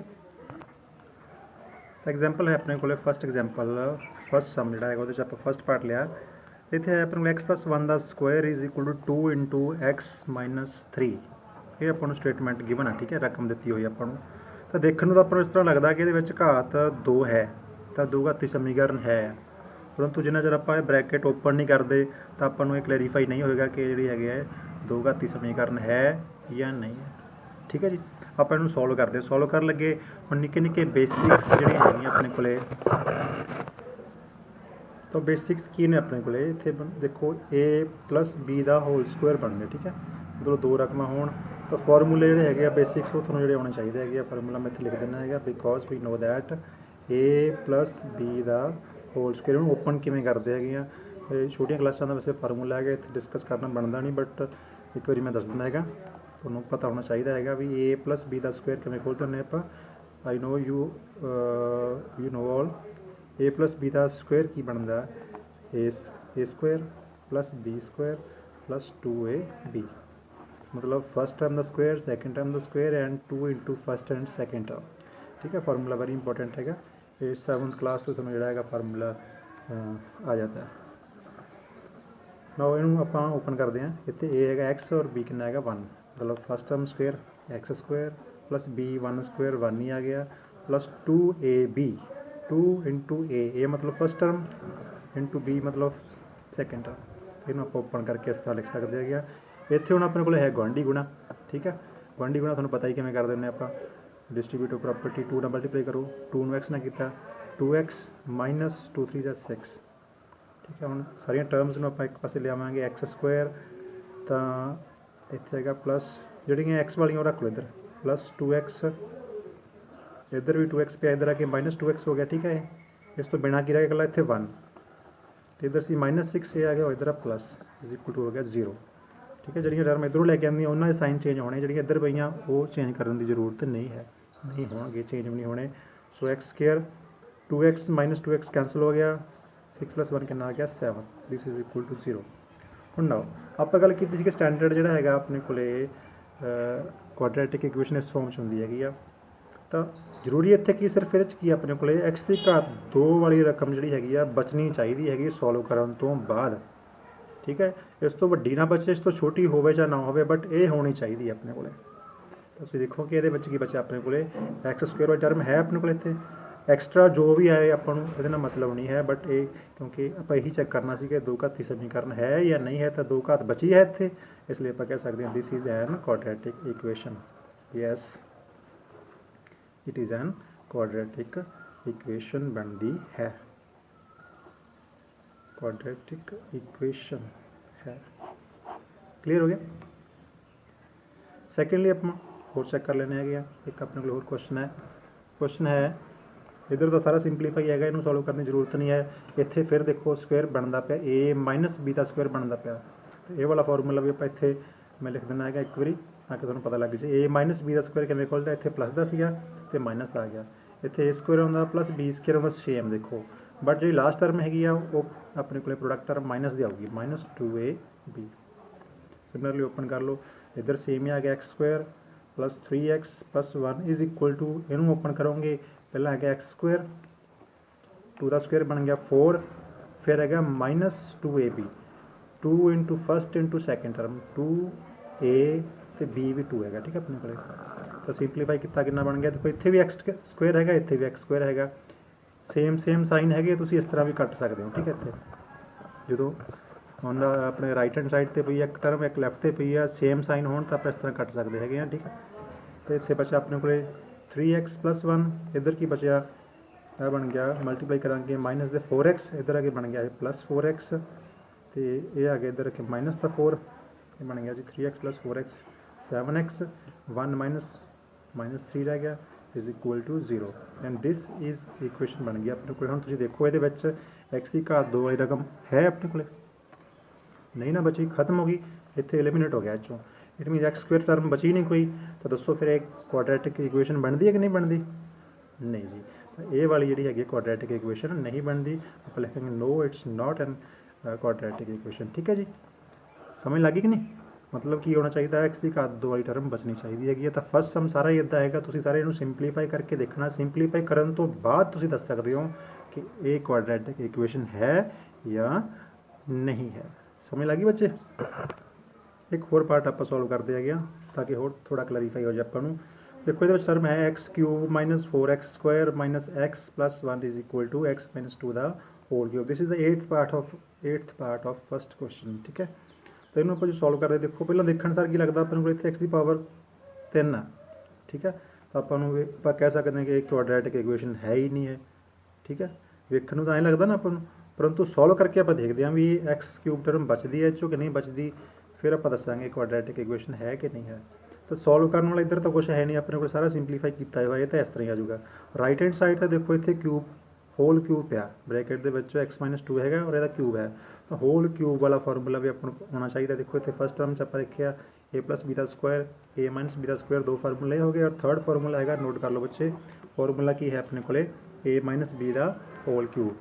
ਤਾਂ ਐਗਜ਼ਾਮਪਲ ਹੈ ਆਪਣੇ ਕੋਲ ਫਸਟ ਐਗਜ਼ਾਮਪਲ, ਫਸਟ ਸਮ ਜਿਹੜਾ ਹੈਗਾ ਉਹਦੇ 'ਚ ਆਪਾਂ ਫਸਟ ਪਾਰਟ ਲਿਆ। ਇੱਥੇ ਹੈ ਆਪਣੇ ਕੋਲ x + 1 ਦਾ ਸਕੁਆਇਰ = 2 × x - 3। ਇਹ ਆਪਾਂ ਨੂੰ ਸਟੇਟਮੈਂਟ ਗਿਵਨ ਆ, ਠੀਕ ਹੈ, ਰਕਮ ਦਿੱਤੀ ਹੋਈ ਆਪਾਂ ਨੂੰ। ਤਾਂ ਦੇਖਣ ਨੂੰ ਤਾਂ ਆਪਾਂ ਨੂੰ ਇਸ ਤਰ੍ਹਾਂ ਲੱਗਦਾ ਕਿ ਇਹਦੇ ਵਿੱਚ ਘਾਤ 2 ਹੈ, ਤਾਂ 2 ਘਾਤੀ ਸਮੀਕਰਨ ਹੈ, ਪਰੰਤੂ ਜਿੰਨਾ ਚਿਰ ਆਪਾਂ ਇਹ ਬ੍ਰੈਕਟ ਓਪਨ ਨਹੀਂ ਕਰਦੇ ਤਾਂ ਆਪਾਂ ਨੂੰ ਇਹ ਕਲੈਰੀਫਾਈ ਨਹੀਂ ਹੋਏਗਾ ਕਿ ਜਿਹੜੀ ਹੈਗੀ ਹੈ 2 ਘਾਤੀ ਸਮੀਕਰਨ ਹੈ ਜਾਂ ਨਹੀਂ ਹੈ, ਠੀਕ ਹੈ ਜੀ। ਆਪਾਂ ਇਹਨੂੰ ਸੋਲਵ ਕਰਦੇ, ਸੋਲਵ ਕਰਨ ਲੱਗੇ ਹੁਣ ਨਿੱਕੇ ਨਿੱਕੇ ਬੇਸਿਕਸ ਜਿਹੜੀਆਂ ਹੈਗੀਆਂ ਆਪਣੇ ਕੋਲੇ, ਤਾਂ ਬੇਸਿਕਸ ਕੀ ਨੇ ਆਪਣੇ ਕੋਲੇ। ਇੱਥੇ ਦੇਖੋ a + b ਦਾ ਹੋਲ ਸਕੁਆਇਰ ਬਣਦੇ, ਠੀਕ ਹੈ। ਮਤਲਬ 2 ਰਕਮਾਂ ਹੋਣ ਤਾਂ ਫਾਰਮੂਲੇ ਜਿਹੜੇ ਹੈਗੇ ਆ ਬੇਸਿਕਸ ਉਹ ਤੁਹਾਨੂੰ ਜਿਹੜੇ ਆਉਣੇ ਚਾਹੀਦੇ ਹੈਗੇ ਆ। ਫਾਰਮੂਲਾ ਮੈਂ ਇੱਥੇ ਲਿਖ ਦਿੰਦਾ ਹੈਗਾ, because we know that a + b ਦਾ ਹੋਲ ਸਕੁਆਇਰ। ਉਹਨੂੰ ਓਪਨ ਕਿਵੇਂ ਕਰਦੇ ਹੈਗੇ ਆ, ਇਹ ਛੋਟੀਆਂ ਕਲਾਸਾਂ ਦਾ ਵੈਸੇ ਫਾਰਮੂਲਾ ਹੈਗਾ, ਇੱਥੇ ਡਿਸਕਸ ਕਰਨਾ ਬਣਦਾ ਨਹੀਂ, ਬਟ ਇੱਕ ਵਾਰੀ ਮੈਂ ਦੱਸ ਦਿੰਦਾ ਹੈਗਾ, ਤੁਹਾਨੂੰ ਪਤਾ ਹੋਣਾ ਚਾਹੀਦਾ ਹੈਗਾ ਵੀ a + b ਦਾ ਸਕੁਆਇਰ ਕਿਵੇਂ ਖੋਲ੍ਹਦੇ ਹੁੰਦੇ ਆਪਾਂ। I know you know all, a + b ਦਾ ਸਕੁਆਇਰ ਕੀ ਬਣਦਾ, a² + b² + 2ab, मतलब first term the square, second term the square and 2 × first and second term, ठीक है। फार्मूला वेरी इंपॉर्टेंट है, ये 7th क्लास तो तुम्हें जोड़ा फार्मूला आ जाता है। नो इनू आप ओपन करते हैं, इतने ए है x और b कितना है 1, मतलब first term square x² + b 1² 1 ही आ गया, + 2ab 2 × a मतलब फर्स्ट टर्म × b मतलब सेकंड टर्म। इनू आप ओपन करके इस तरह लिख सकते हैं। ਇੱਥੇ ਹੁਣ ਆਪਣੇ ਕੋਲ ਹੈ ਗੁਆਂਢੀ ਗੁਣਾ, ਠੀਕ ਹੈ। ਗੁਆਂਢੀ ਗੁਣਾ ਤੁਹਾਨੂੰ ਪਤਾ ਹੀ ਕਿਵੇਂ ਕਰ ਦਿੰਦੇ ਆਪਾਂ, ਡਿਸਟਰੀਬਿਊਟਿਵ ਪ੍ਰੋਪਰਟੀ 2 ਨਾਲ ਮਲਟੀਪਲਾਈ ਕਰੋ, 2 ਨੂੰ x ਨਾਲ ਕੀਤਾ 2x - 2 3 = 6, ਠੀਕ ਹੈ। ਹੁਣ ਸਾਰੀਆਂ ਟਰਮਸ ਨੂੰ ਆਪਾਂ ਇੱਕ ਪਾਸੇ ਲਿਆਵਾਂਗੇ, x² ਤਾਂ ਇੱਥੇ ਹੈਗਾ ਪਲੱਸ, ਜਿਹੜੀਆਂ x ਵਾਲੀਆਂ ਉਹ ਰੱਖ ਲਓ ਇੱਧਰ, + 2x, ਇੱਧਰ ਵੀ 2x ਪਿਆ, ਇੱਧਰ ਆ ਕੇ -2x ਹੋ ਗਿਆ, ਠੀਕ ਹੈ। ਇਸ ਤੋਂ ਬਿਨਾਂ ਕੀ ਰਹਿ ਗਿਆ ਇਕੱਲਾ ਇੱਥੇ 1, ਅਤੇ ਇੱਧਰ ਸੀ -6 ਇਹ ਆ ਗਿਆ, ਇੱਧਰ ਆ ਪਲੱਸ = ਹੋ ਗਿਆ 0, ठीक है। ਜਿਹੜੀਆਂ ਟਰਮ ਇੱਧਰੋਂ ਲੈ ਕੇ ਆਉਂਦੀਆਂ ਉਹਨਾਂ ਦੇ ਸਾਈਨ ਚੇਂਜ ਹੋਣੇ, ਜਿਹੜੀਆਂ ਇੱਧਰ ਪਈਆਂ ਉਹ ਚੇਂਜ ਕਰਨ ਦੀ ਜ਼ਰੂਰਤ ਨਹੀਂ ਹੈ, ਨਹੀਂ ਹੋਣਗੇ, ਚੇਂਜ ਵੀ ਨਹੀਂ ਹੋਣੇ। ਸੋ x² 2x - 2x ਕੈਂਸਲ ਹੋ ਗਿਆ, 6 + 1 ਕਿੰਨਾ ਆ ਗਿਆ 7, ਦਿਸ ਇਜ਼ = 0। ਹੁਣ ਨਾਓ ਆਪਾਂ ਗੱਲ ਕੀਤੀ ਸੀ ਕਿ ਸਟੈਂਡਰਡ ਜਿਹੜਾ ਹੈਗਾ ਆਪਣੇ ਕੋਲੇ ਕੁਆਡਰੈਟਿਕ ਇਕੁਏਸ਼ਨ ਇਸ ਫਾਰਮ 'ਚ ਹੁੰਦੀ ਹੈਗੀ ਆ, ਤਾਂ ਜ਼ਰੂਰੀ ਇੱਥੇ ਕੀ ਸਿਰਫ ਇਹਦੇ 'ਚ ਕੀ ਆਪਣੇ ਕੋਲੇ x ਦੀ ਘਾਤ 2 ਵਾਲੀ ਰਕਮ ਜਿਹੜੀ ਹੈਗੀ ਆ ਬਚਣੀ ਚਾਹੀਦੀ ਹੈਗੀ ਸੋਲਵ ਕਰਨ ਤੋਂ ਬਾਅਦ, ਠੀਕ ਹੈ। ਇਸ ਤੋਂ ਵੱਡੀ ਨਾ ਬਚੇ, ਇਸ ਤੋਂ ਛੋਟੀ ਹੋਵੇ ਜਾਂ ਨਾ ਹੋਵੇ, ਬਟ ਇਹ ਹੋਣੀ ਚਾਹੀਦੀ ਹੈ ਆਪਣੇ ਕੋਲੇ। ਤੁਸੀਂ ਦੇਖੋ ਕਿ ਇਹਦੇ ਵਿੱਚ ਕੀ ਬਚਿਆ ਆਪਣੇ ਕੋਲੇ, x² ਵਾਲੀ ਟਰਮ ਹੈ ਆਪਣੇ ਕੋਲ, ਇੱਥੇ ਐਕਸਟਰਾ ਜੋ ਵੀ ਆਏ ਆਪਾਂ ਨੂੰ ਇਹਦੇ ਨਾਲ ਮਤਲਬ ਨਹੀਂ ਹੈ, ਬਟ ਇਹ ਕਿਉਂਕਿ ਆਪਾਂ ਇਹੀ ਚੈੱਕ ਕਰਨਾ ਸੀ ਕਿ 2 ਘਾਤੀ ਸਮੀਕਰਨ ਹੈ ਜਾਂ ਨਹੀਂ ਹੈ, ਤਾਂ 2 ਘਾਤ ਬਚੀ ਹੈ ਇੱਥੇ, ਇਸ ਲਈ ਆਪਾਂ ਕਹਿ ਸਕਦੇ ਹਾਂ this is an quadratic equation. Yes, it is an quadratic equation ਬਣਦੀ ਹੈ, ਕੁਆਡਰੈਟਿਕ ਇਕੁਏਸ਼ਨ है। क्लीयर हो गया। सैकेंडली आप होर चेक कर लेने हैं, एक अपने को होर क्वेश्चन है इधर तो सारा सिंपलीफाई है, इनू सॉल्व करने की जरूरत नहीं है। इत्थे फिर देखो स्क्वायर बनता पाया a - b का स्क्वायर बनता पाया, तो ये वाला फॉर्मूला भी आप इत्थे मैं लिख देना है एक बारी ताकि तुहानूं पता लग जाए। a - b का स्क्वायर किवें खुलदा, इत्थे प्लस का सीगा ते माइनस का आ गया, इत्थे a² आउंदा + b² आउंदा, सेम देखो, बट जी लास्ट टर्म हैगी आ वो अपने को प्रोडक्ट टर्म माइनस दी आऊगी -2ab। सिमिलरली ओपन कर लो, इधर सेम ही आ गया x² plus 3x plus 1 is equal to, इनू ओपन करोगे पहला है x², 2 का स्क्वायर बन गया 4, फिर है -2ab, 2 into first into second term 2a तो b भी 2 है, ठीक है अपने को। तो सिंपलीफाई कितना कितना बन गया, देखो इतने भी x² है, इतने भी x² है, सेम साइन है, तुम इस तरह भी कट सकते हो, ठीक है। इतने जो ਹੁਣ अपने राइट हैंड साइड पर पई है एक टर्म, एक लैफ्ट पर पई है, सेम साइन हो तो आप इस तरह कट सकते हैं, ठीक है। तो इतने बचा अपने को 3x प्लस 1, इधर की बचा यह बन गया मल्टीप्लाई करांगे -4x, इधर आगे बन गया प्लस 4x, तो ये आ गया इधर के -4, ये बन गया जी 3x plus 4x 7x, 1 minus 3 रह गया is equal to 0, and this is equation बन गया अपने को। हम तुम देखो ये x की घात 2 वाली रकम है अपने को नहीं ना बची, खत्म हो गई, इतने एलिमिनेट हो गया चो, इट मीन x² टर्म बची नहीं कोई। तो दसो फिर एक क्वाड्रेटिक इक्वेशन बनती है कि नहीं बनती, नहीं जी। तो ये वाली जी है क्वाड्रेटिक इक्वेशन नहीं बनती, आप लिखेंगे no it's not an quadratic equation, ठीक है जी। समझ लगी कि नहीं, मतलब की होना चाहिए x की घात 2 वाली टर्म बचनी चाहिए है। तो फस्ट सम सारा इदा है, तुम सारे इनू सिंपलीफाई करके देखना, सिंपलीफाई करने तो बाद तुम दस सकते हो कि ये क्वाड्रेटिक इक्वेशन है या नहीं है। समझ लगी बच्चे। एक होर पार्ट आप सॉल्व करते हैं ताकि होर थोड़ा क्लैरीफाई हो जाए अपन। देखो ये टर्म है x³ - 4x² - x plus 1 is equal to x - 2 the whole cube. This is the eighth part of first question, ठीक है। तो इन्होंने आप जो सॉल्व करते देखो पहले देखने सार की लगता अपन को इतने x की पावर 3 है, ठीक है। तो आप कह सकते हैं कि एक क्वाड्रेटिक इक्वेशन है ही नहीं है, ठीक है। वेखण तो एं लगता ना अपन, परंतु सॉल्व करके आप देखते हैं भी x³ टर्म बचती है चो कि नहीं बचती, फिर आप दसांगे क्वाड्रेटिक इक्वेशन है कि नहीं है। तो सॉल्व करने वाला इधर तो कुछ है नहीं, अपने को सारा सिंपलीफाई किया हुआ है, तो इस तरह ही आ जाऊगा। राइट हैंड साइड से देखो इतने क्यूब होल क्यूब पिया ब्रैकेट के x - 2 है और यदा क्यूब है, तो होल क्यूब वाला फॉर्मूला भी अपन होना चाहिए। देखो इतने फस्ट टर्म च आप देखिए a + b² a - b², 2 फार्मूले हो गए, और थर्ड फार्मूला है, नोट कर लो बच्चे, फार्मूला की है अपने को a - b the whole cube.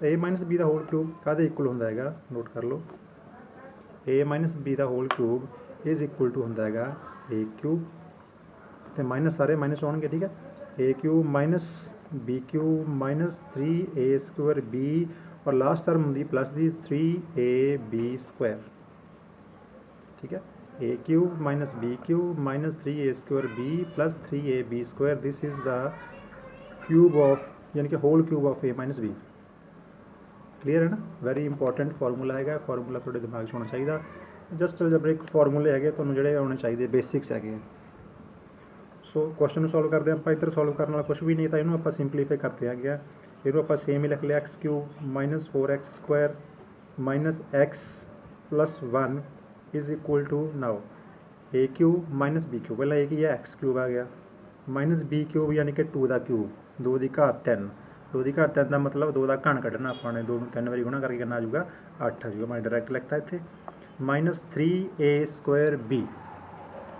a - b the whole cube काहदे इक्वल होंदा है, नोट कर लो, a - b the whole cube is equal to होंदा है a³, तो माइनस सारे माइनस होंगे, ठीक है। a³ - b³ - 3a² b, और लास्ट टर्म होंगी प्लस दी 3ab², ठीक है। a³ - b³ - 3a² b plus 3ab², this is the cube of, यानी कि whole cube of a - b। Clear है ना, वेरी इंपॉर्टेंट फार्मूला है, फार्मूला थोड़े दिमाग होना चाहिए। जस्ट अलजेब्रिक फार्मूले है तो जोड़े होने चाहिए, बेसिक्स है। सो क्वेश्चन सॉल्व करते हैं आप, इधर सॉल्व करने वाला कुछ भी नहीं था, इनू आप सिंपलीफाई करते हैं, इनू आप सेम ही लिख लिया x³ - 4x² - x plus 1 is equal to, now a³ - b³, पहला एक ही है x³ आ गया, -b³ यानी कि 2 का क्यूब, 2 की घात 3, 2 की घात 3 का मतलब 2 का घन कढ़ना, अपने 2 में 3 बार गुणा करके करना आ जाऊगा 8 आ जाऊगा, मैं डायरैक्ट लिखता इतने -3a² b,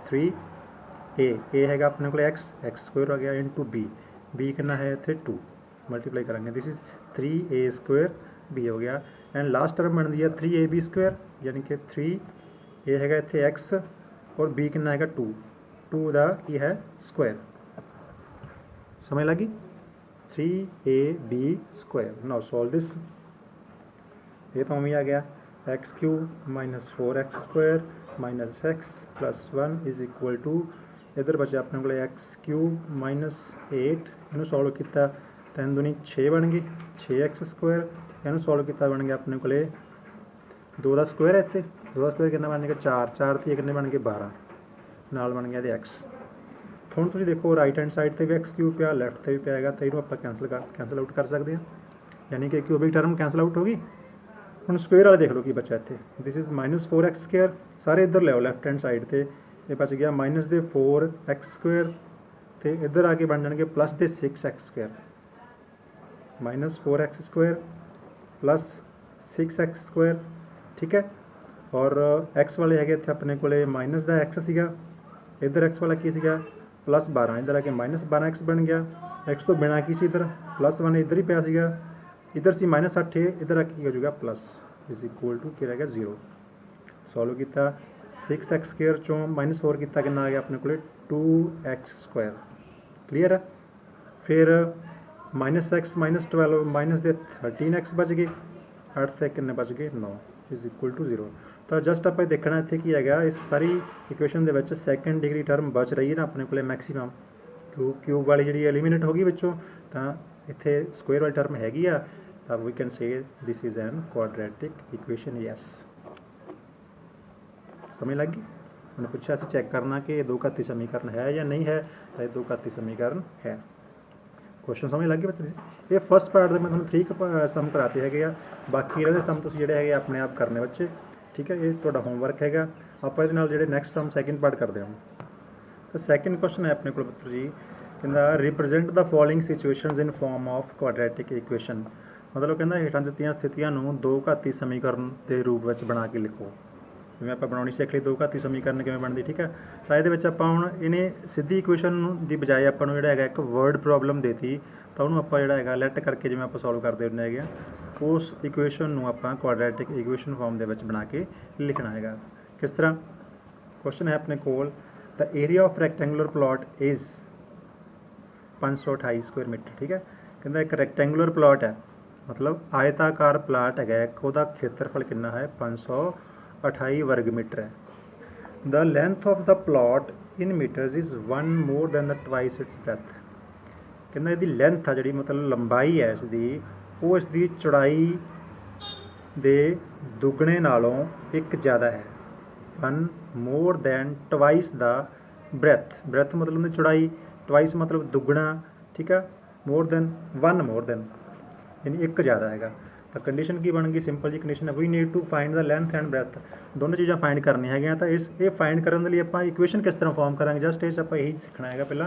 3a है अपने को x² आ गया इंटू b कितना है इतने 2, मल्टीप्लाई करेंगे, दिस इज 3a² b हो गया, एंड लास्ट टर्म बन दिया 3ab², यानी कि 3a है इतने x और b कितना है 2, 2 दा की है स्क्वायर। समझ लगी, 3ab²। नाउ सॉल्व दिस, ये तो हमें आ गया x³ - 4x² - x plus 1 is equal to, इधर बचा अपने को x³ - 8, इनू सॉल्व किया 3 दूनी 6 बन गई, 6x², इनू सॉल्व किया बन गया अपने को 2 का स्क्वायर है इतने, 2 का स्क्वायर कितना बन गया 4, 4 थी कितने बन गए 12, नाल बन गया x। ਹੁਣ ਤੁਸੀਂ देखो राइट हैंड साइड से भी x³ पिया, लैफ्ट से भी पिया है, तो इनू आप कैंसल आउट कर सकते हैं, यानी कि क्यूबिक टर्म कैंसल आउट होगी। हम स्क्वेयर वाले देख लो कि बचा इतने, दिस इज -4x², सारे इधर ले लैफ्ट हैंड साइड से, ये बच गया -4x², तो इधर आके बन जाएंगे plus 6x², -4x² plus 6x², ठीक है। और x वाले है इतने अपने को माइनस का x सीगा, इधर x वाला की सीगा +12, इधर आके -12x बन गया, x तो बिना की सी इधर +1 इधर ही पिया सीगा, इधर सी -8 इधर आके हो जाएगा प्लस, इज इक्वल टू क्या रहेगा 0। सॉल्व किया 6x स्क्वेयर चों -4 किया कि आ गया अपने को 2x स्क्वायर। क्लीयर है। फिर -x -12 माइनस दे 13x बच गए, 8 से कितने बच गए 9 इज इक्वल टू 0। तो जस्ट आप देखना इतने की है इस सारी इक्वेशन के सैकेंड डिग्री टर्म बच रही है ना अपने को मैक्सीमम क्यूब वाली जी एलिमीनेट होगी बच्चों, तो इतने स्क्वेयर वाली टर्म हैगी आ, तो we can say this is an quadratic equation. Yes समझ लग गई। मैंने पूछा से चेक करना कि दो घाती समीकरण है या नहीं है, तो ये दो घाती समीकरण है। क्वेश्चन समझ लग गई बच्चे। ये फर्स्ट पार्ट में मैं तुहानूं 3 सम कराते हैं, बाकी ये सम तुसीं जिहड़े है अपने आप करने बच्चे, ठीक है। ये तुहाडा होमवर्क है। आप इहदे नाल जिहड़े नैक्सट सम सैकेंड पार्ट करते हैं। तो सैकेंड क्वेश्चन है अपने को पुत्र जी, कहता represent the following situations in form of quadratic equation. मतलब कहता हेठां दित्तियां स्थितियां नूं दो घाती समीकरण के रूप में बना के लिखो। जिवें आपां बनाउणी सिख लई दो घाती समीकरण किवें बनदी, ठीक है। तो इहदे विच आपां हुण इहने सीधी इक्वेशन दी बजाय आपां नूं जिहड़ा हैगा एक वर्ड प्रॉब्लम देती, तो उहनूं आपां जिहड़ा हैगा लैट करके जिवें आपां सॉल्व करदे हुंदे हैगे उस इक्वेशन नूं आपां क्वाड्रेटिक इक्वेशन फॉर्म दे विच बना के लिखना हैगा। किस तरह क्वेश्चन है अपने कोल, the area of rectangular plot is 528 square metre, ठीक है। कहता एक रैक्टेंगुलर प्लॉट है, मतलब आयताकार प्लाट है, उसका खेत्रफल कितना है 528 वर्ग मीटर है। The length of the plot in metres is 1 more than the twice its breadth. कहना इसकी लेंथ है जी, मतलब लंबाई है इसकी, वो इसकी चौड़ाई दे दुगने नालों एक ज़्यादा है। 1 more then twice the breadth, breadth मतलब उन्हें चौड़ाई, ट्वाइस मतलब दुगना, ठीक है। मोर दैन 1 मोर दैन यानी एक ज़्यादा है। तो कंडीशन की बन गई, सिंपल जी कंडीशन है, we need to find the length and breadth, दोनों चीज़ां फाइंड करनी है। तो इस ये फाइंड करने के लिए आप इक्वेशन किस तरह फॉर्म करांगे, जस्ट इस आप यही सीखना है। पहला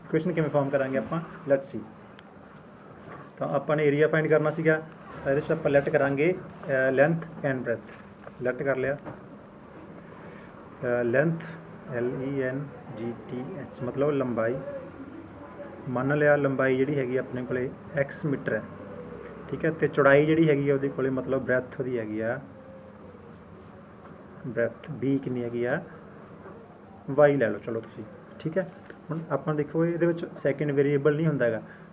इक्वेशन किवें फॉर्म करांगे आप, लेट्स सी। तो आपने एरिया फाइंड करना सीगा, ये आप लेट करांगे लेंथ एंड ब्रैथ। लेट कर लिया लेंथ LENGTH मतलब लंबाई, मान लिया लंबाई जी हैगी अपने को x मीटर है, ठीक है। तो चौड़ाई जी हैगी वो को मतलब ब्रैथ वो हैगी आ, ब्रैथ B कितनी हैगी आ y लै लो चलो तुसी, ठीक है। हुण आपां देखो ये सैकेंड वेरीएबल नहीं होंदा,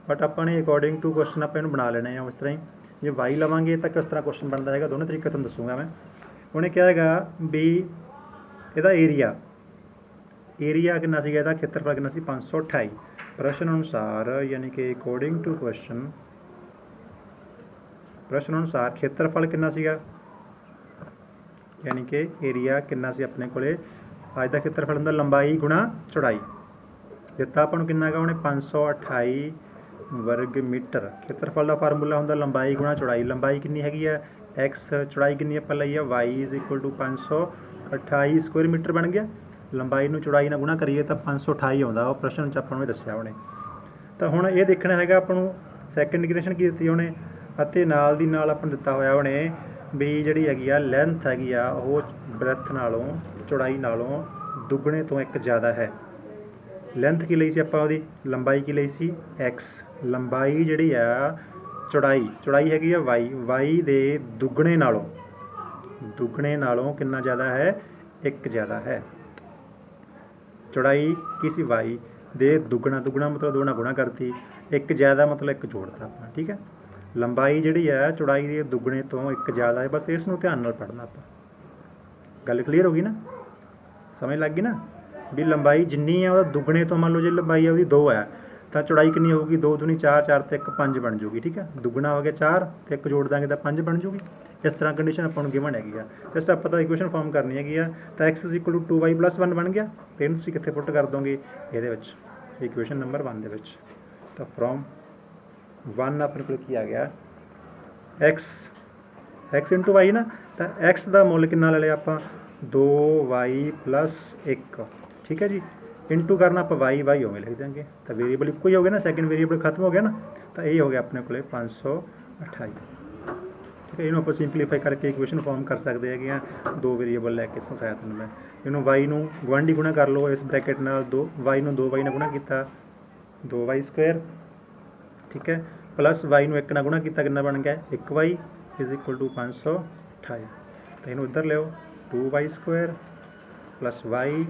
बट अपने अकॉर्डिंग टू क्वेश्चन आप बना लेना है। इस तरह ही जो y लवांगे तो किस तरह क्वेश्चन बनता है, दोनों तरीके तुहानूं दसूँगा मैं। उन्हें क्या है भी ਇਹਦਾ एरिया कितना सी, ਇਹਦਾ खेत्रफल कितना सी 528। प्रश्न अनुसार यानी कि अकॉर्डिंग टू क्वेश्चन, प्रश्न अनुसार खेत्रफल कितना सीगा, यानी कि एरिया कितना सी अपने कोले, अज का खेत्रफल होंदा लंबाई गुणा चौड़ाई, दिता आपां नूं कितना है उन्हें 528 वर्ग मीटर। खेत्रफल का फार्मूला होंदा लंबाई गुणा चौड़ाई, लंबाई कितनी हैगी है x, चौड़ाई कितनी आपां लई है y is equal to 528 square metre बन गया। लंबाई नूं चौड़ाई नाल गुणा करिए तो 528 आउंदा, वो प्रश्न च आपां नूं दस्सिया उहने। तो हुण ये देखना हैगा आपां नूं सैकेंड इक्वेशन की दित्ती उहने, अते नाल दी नाल आपां नूं दित्ता होया उहने भी जिहड़ी हैगी आ लेंथ हैगी आ वो ब्रैथ नालों चौड़ाई नालों दुगने तो एक ज़्यादा है। लेंथ की लई सी आपां ओहदी, लंबाई की लई सी x, लंबाई जिहड़ी आ चौड़ाई, चौड़ाई हैगी आ y दे दुगने नालों कितना ज़्यादा है, एक ज़्यादा है। चौड़ाई की सी y दे दुगना, दुगना मतलब दो गुणा करती, एक ज़्यादा मतलब एक जोड़ता अपना, ठीक है। लंबाई जिहड़ी है चौड़ाई दे दुगने तो एक ज़्यादा है, बस इस नूं ध्यान नाल पढ़ना आपां। गल क्लीयर होगी ना, समझ लग गई ना भी लंबाई जिन्नी है वह दुगने तो, मान लो जो लंबाई है वो 2 है तो चौड़ाई कितनी होगी 2 दूनी 4, 4 तो 1 5 बन जूगी, ठीक है। दुगना हो गया 4 तो 1 जोड़ देंगे तो 5 बन जूगी। इस तरह कंडीशन अपन गिवन हैगी आ, जस्ट आप इक्वेशन फॉर्म करनी हैगी आ। तो x is equal to 2y + 1 बन गया, तो इन्हूं तुसीं कित्थे पुट कर दोगे ये इक्वेशन नंबर 1 दे विच। तो फ्रॉम 1 अपने को की आ गया x इंटू y ना, तो x का मुल कितना ले लिया आप 2y + 1, ठीक है जी। इंटू करना आप y होवे लिख देंगे, तो वेरीएबल इक्को ही हो गया ना, सैकेंड वेरीएबल खत्म हो गया ना, तो ये हो गया अपने को 528, ठीक है। इन्हों आप सिंपलीफाई करके इक्वेशन फॉर्म कर सकते हैं, 2 वेरीएबल लैके सिखाया तुहानूं मैं। इन्हों y नूं गुआंढी गुणा कर लो इस ब्रैकेट नाल, 2y नूं 2y नाल गुणा किया 2y स्क्वायर, ठीक है, प्लस y नूं 1 नाल गुणा किया कितना बन गया 1y इज इक्वल टू 528। तो इन्हों इधर लियो 2y square plus y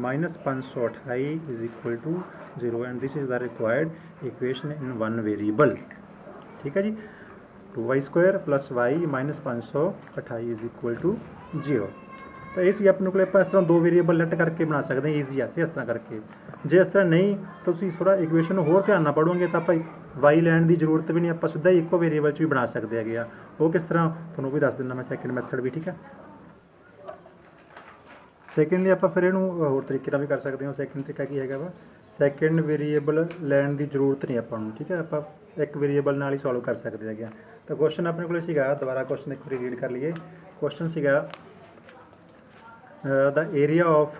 minus 528 is equal to 0 and this is the required equation in one variable. ठीक है जी, 2y² plus y minus 528 is equal to 0। तो ये अपने को इस तरह दो वेरीएबल लेट करके बना सकते हैं ईजी है इस तरह करके। जे इस तरह नहीं तो थोड़ा इक्वेशन होर ध्यान नाल पढ़ोगे तो आप वाई लैन की जरूरत भी नहीं, आप सीधा ही एको वेरीएबल भी बना सकते हैं। वो किस तरह थोड़ा भी दस दिना मैं सैकेंड मैथड भी। ठीक है, सैकेंडली आप फिर इनू होर तरीके भी कर सकते हो। सैकेंड तरीका की है वा सैकेंड वेरीएबल लैन की जरूरत नहीं आपको। ठीक है, आप एक वेरीएबल नाल ही सॉल्व कर सकते हैं। तो क्वेश्चन अपने को दोबारा क्वेश्चन एक बार रीड कर लीए। क्वेश्चन सीगा the area of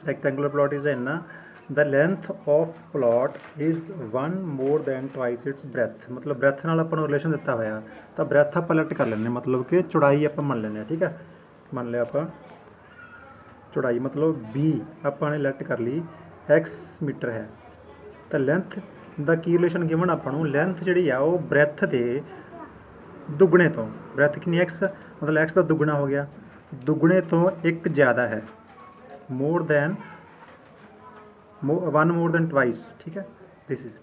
rectangular plot is an, the length of plot is 1 more then twice its breadth. मतलब ब्रैथ नाल आपां नूं रिलेशन दिता होया तो ब्रैथ आप लेट कर लें, मतलब कि चौड़ाई आप मन लें। ठीक है, मान लिया आप चौड़ाई मतलब बी आपने लेट कर ली x मीटर है, तो लेंथ दा की रिलेशन गिवन आपको लेंथ जी है वो ब्रैथ के दुगने तो, ब्रैथ कितनी x मतलब x का दुगना हो गया, दुगने तो एक ज़्यादा है, more than 1 more then twice. ठीक है, दिस इज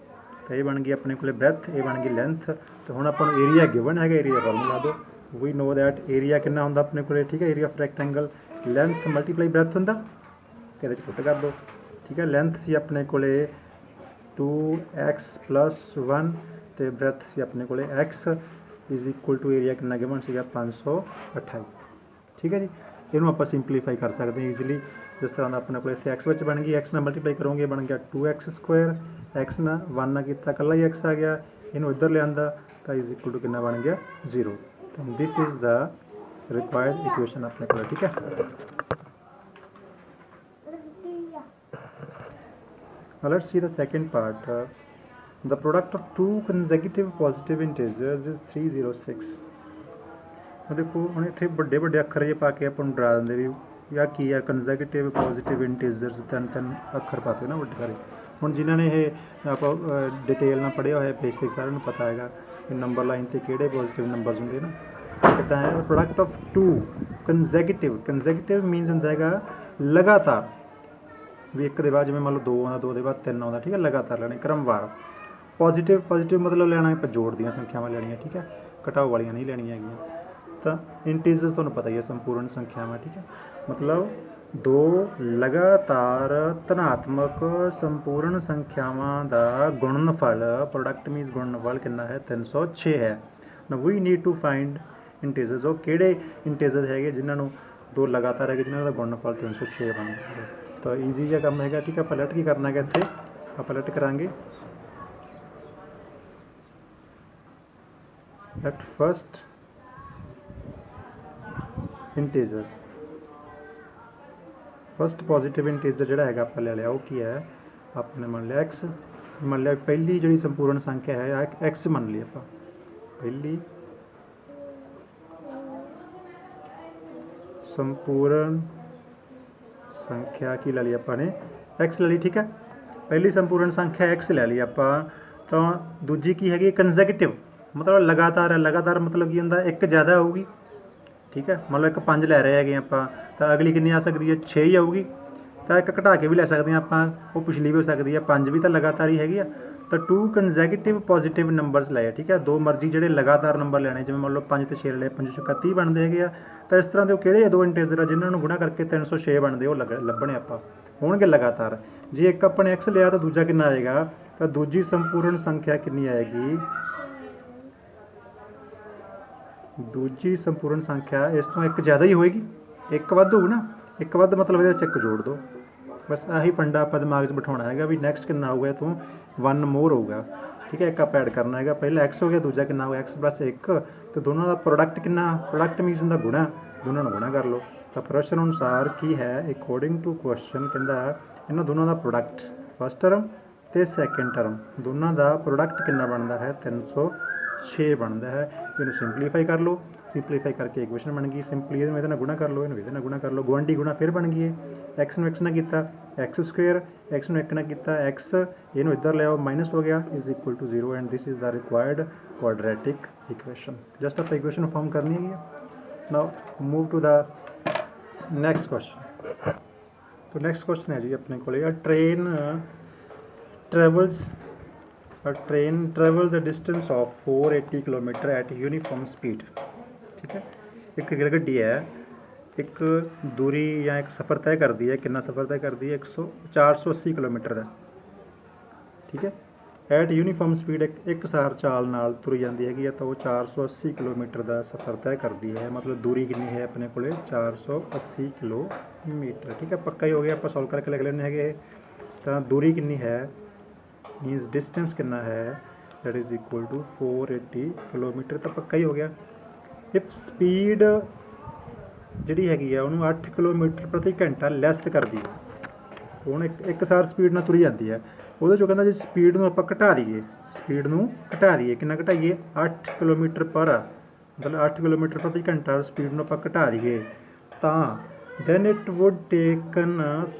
तो ये बन गई अपने को ब्रैथ, ये बन गई लेंथ। तो हम आपको एरिया गिवन है, एरिया फॉर्मूला दो। वी नो दैट एरिया कितना होंगे अपने को। ठीक है, area of rectangle length multiply breadth होंगे, तो ये पुट कर दो। ठीक है, लेंथ सी अपने को 2x + 1 तो ब्रैथ सी अपने को x is equal to area कितना गिवन सी 528। ठीक है जी, इनू आप सिंपलीफाई कर सकते हैं ईजिली। जिस तरह अपने को इतने एक्स बन गई, एक्स ना मल्टीप्लाई करोगे बन गया 2x², एक्स ना 1 ना किया कला ही एक्स आ गया, इनू इधर लिया तो इज इक्वल टू कितना बन गया 0। तो this is the required equation अपने को। ठीक है, now let's see the second part. The product of two consecutive positive integers is 306। देखो हम इतने बड़े बड़े अखर ये पा के अपन डरा देंगे भी या की है कंजैक्यूटिव पॉजिटिव इंटीजर्स तीन तीन अखर पाते ना बड़े सारे। हम जिन्होंने ये आप डिटेल ना पढ़िया है बेसिक सारे पता है कि नंबर लाइन से किहड़े पॉजिटिव नंबर्स होंगे ना कितना है। प्रोडक्ट ऑफ टू कंजैक्यूटिव, कंजैक्यूटिव मीनस होंगे लगातार भी एक दे बाद जिवें मान लो 2 आउंदा 2 दे बाद 3 आउंदा। ठीक है, लगातार लेने क्रमवार। पॉजिटिव पॉजिटिव मतलब लेना है जोड़ दी संख्यावां लेनियां। ठीक है, घटाओ वाली नहीं लेनियां हैगियां। तो इंटीजर्स तुहानूं पता ही है संपूर्ण संख्यावां। ठीक है, मतलब दो लगातार धनात्मक संपूर्ण संख्यावां दा गुणनफल, प्रोडक्ट मीनस गुणनफल कितना है 306 है। Now we need to find integers. वो किहड़े इंटीजर्स है जिन्होंने दो लगातार है जिन्हों का गुणनफल 306 बनता है। तो ईजी जहा काम है। ठीक है, पलट की करना है इतने आप पलट करांगे at first integer, first positive integer जोड़ा है आप ले लिया वो की है आपने मान लिया x, मान लिया पहली जी संपूर्ण संख्या है x मान ली आप पहली संपूर्ण संख्या की ले ली अपने x ले ली। ठीक है, पहली संपूर्ण संख्या x ले ली आप। तो दूजी की हैगी कंजैक्यूटिव मतलब लगातार है, लगातार मतलब की होंगे एक ज़्यादा होगी। ठीक है, मतलब एक 5 लै रहे हैं आप तो अगली कितनी आ सकती है 6 ही आऊगी। तो एक घटा के भी लै सकते हैं आप, वो पिछली भी हो सकती है 5 भी तो लगातार ही हैगी। तो 2 कंजैक्यूटिव पॉजिटिव नंबरस लाए। ठीक है, दो मर्जी जोड़े लगातार नंबर लेने जिवें मान लो 5 ते 6 ले 5 × 30 बनते हैं। तो इस तरह के किहड़े दो इंटीजर आ जिन्होंने गुणा करके 306 बनते वो लभने आप होणगे लगातार। जे एक अपने x लिया तो दूजा कितना आएगा, तो दूजी संपूर्ण संख्या कितनी आएगी, दूजी संपूर्ण संख्या इस तो एक ज़्यादा ही होएगी, एक वध होगी ना, एक वध मतलब ये एक जोड़ दो। बस आही फंडा आप दिमाग बिठाना है भी नैक्सट कितना होगा तो 1 मोर होगा। ठीक है, एक आप ऐड करना है, पहले x हो गया दूजा कितना होगा x + 1, तो दोनों का प्रोडक्ट कितना, प्रोडक्ट मीनस उनका गुणा, दोनों को गुणा कर लो। तो प्रश्न अनुसार की है अकॉर्डिंग टू क्वेश्चन कहता इन्होंने दोनों का प्रोडक्ट फर्स्ट टर्म तो सैकेंड टर्म दोनों का प्रोडक्ट कितना बनता है 306 बनता है। इन्हें सिंपलीफाई कर लो, सिंपलीफाई करके इक्वेशन बन गई। सिंपली ये गुणा कर लो, इन्हें गुणा कर लो, गुआंढी गुणा फिर बन गई है। एक्स नू एक्स ना किया x², एक्स नू एक ना किया एक्स, इनू इधर ले आओ माइनस हो गया is equal to 0 and this is the required quadratic equation. Just आप इक्वेशन फॉर्म करनी है। Now move to the next question. तो नैक्सट क्वेश्चन है जी अपने को, train travels a distance of 480 kilometre at uniform speed. ठीक है, एक गड्डी है, एक दूरी या एक सफ़र तय करती है, कितना सफ़र तय करती है 480 किलोमीटर का। ठीक है, एट यूनीफॉर्म स्पीड एक सार चाल नाल तुरी जाती है तो वो 480 किलोमीटर का सफ़र तय करती है। मतलब दूरी कितनी है अपने को 480 किलोमीटर। ठीक है, पक्का ही हो गया, आप सॉल्व करके लिख लेने है। तो दूरी कितनी है मीनस डिस्टेंस कितना है, that is equal to 480 kilometre. तो पक्का ही हो गया। इफ स्पीड जी हैगी उन्होंने 8 किलोमीटर प्रति घंटा लैस कर दी, हूँ एक सार स्पीड ना तुरी जाती है, वो कहता जी स्पीड में आप घटा दीए, स्पीड में घटा दीए, कि घटाइए 8 किलोमीटर पर, मतलब 8 किलोमीटर प्रति घंटा स्पीड में आप घटा दीए, तो then it would taken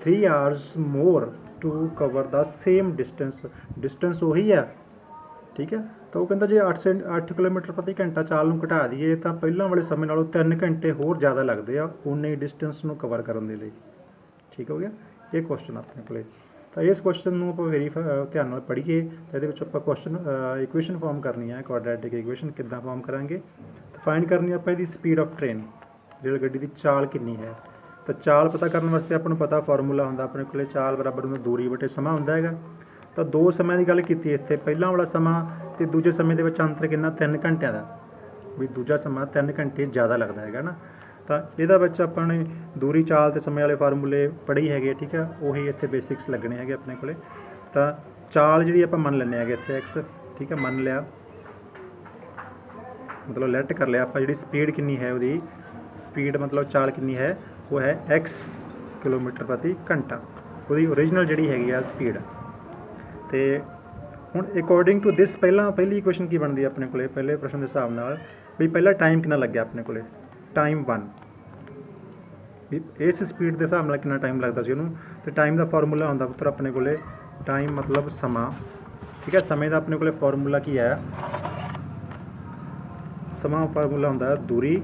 3 hours more to cover the same distance. Distance वही है। ठीक है, तो वो कहता जी 8 किलोमीटर प्रति घंटा चाल में घटा दीए तो पहलों वाले समय नालों 3 घंटे होर ज़्यादा लगते हैं उन्ने ही डिस्टेंस को कवर करने के लिए। ठीक हो गया, ये क्वेश्चन अपने को। तो इस क्वेश्चन को आप वेरीफाई ध्यान नाल पढ़ीए, तो ये आप क्वेश्चन इक्वेशन फॉर्म करनी है, क्वाड्रेटिक इक्वेशन किद्दां फॉर्म करांगे। तो फाइंड करनी आप इसकी स्पीड ऑफ ट्रेन, रेल गड्डी की चाल कितनी है। तो चाल पता करने वास्ते आपको पता फॉर्मूला होंदा अपने को, चाल बराबर में दूरी बटे समा होंदा है। तो दो समय की गल की इत्थे, पहला वाला समा तो दूजे समय के अंतर कितना 3 घंटिया का, भी दूजा समा 3 घंटे ज़्यादा लगता है ना। तो ये अपने दूरी चाल तो समय वाले फार्मूले पढ़े है। ठीक है, वही इतने बेसिक्स लगने हैं अपने को। तो चाल जी आप मन लें इतने एक्स। ठीक है, मन लिया, मतलब लैट कर लिया आप जी स्पीड कितनी है, वो स्पीड मतलब चाल कितनी है, वो है एक्स किलोमीटर प्रति घंटा, वो ओरिजिनल जी हैगी स्पीड। तो हुण अकॉर्डिंग टू दिस पहली इक्वेशन की बनती है अपने को, पहले प्रश्न के हिसाब नाल भी पहला टाइम कितना लग गया अपने को, टाइम 1 भी इस स्पीड के हिसाब नाल कितना टाइम लगता सी उन्होंने। तो टाइम का फॉर्मूला होंदा पुत्र अपने को, टाइम मतलब समा। ठीक है, समय का अपने को फॉर्मूला की है, समा फॉर्मूला होंदा दूरी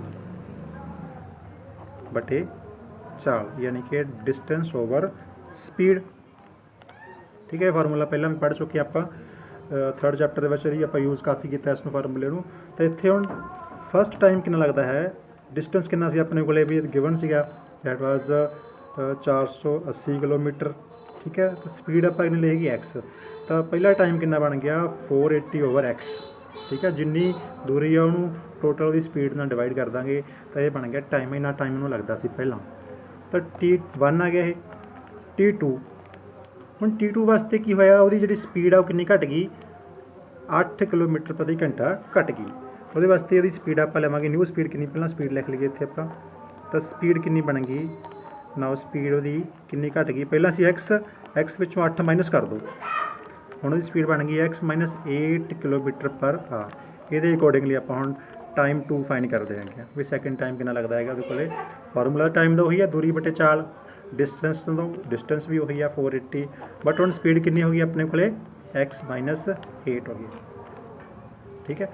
बटे चाल, यानी कि डिस्टेंस ओवर स्पीड। ठीक है, फार्मूला पहला भी पढ़ चुके आप, 3rd चैप्टर के आप यूज़ काफ़ी किया इस फार्मूले में। तो इतने हम फस्ट टाइम कितना लगता है, डिस्टेंस कितना सी अपने को भी गिवन सीगा, दैट वाज 480 किलोमीटर। ठीक है, तो स्पीड आप लेगी एक्स, तो पहला टाइम कितना बन गया 480 ओवर एक्स। ठीक है, जिन्नी दूरी है उन्होंने टोटल वो स्पीड ना डिवाइड कर देंगे, तो यह बन गया टाइम, इन्ना टाइम इन्होंने लगता सी पहला। तो T1 आ गया है, T2 हुण T2 वास्ते की होया, उहदी जिहड़ी स्पीड आ वो कितनी घट गई, 8 किलोमीटर प्रति घंटा घट गई। वो वास्ते यदि स्पीड आप लवांगे, न्यू स्पीड कितनी, पहला स्पीड लिख लीए इत्थे आप, तो स्पीड कितनी बन गई नाउ, स्पीड वो कितनी घट गई, पहला सी एक्स विचों 8 माइनस कर दो, हुण वो स्पीड बन गई x minus 8 kilometre per hour. ये अकॉर्डिंगली आप हुण टाइम 2 फाइंड करते हैं भी सैकेंड टाइम कितना लगता है, वो फॉर्मूला टाइम का वही है, दूरी बटे चाल, डिस्टेंस तो डिस्टेंस भी वही है 480, बट हम स्पीड कितनी होगी अपने को एक्स माइनस 8 होगी। ठीक है,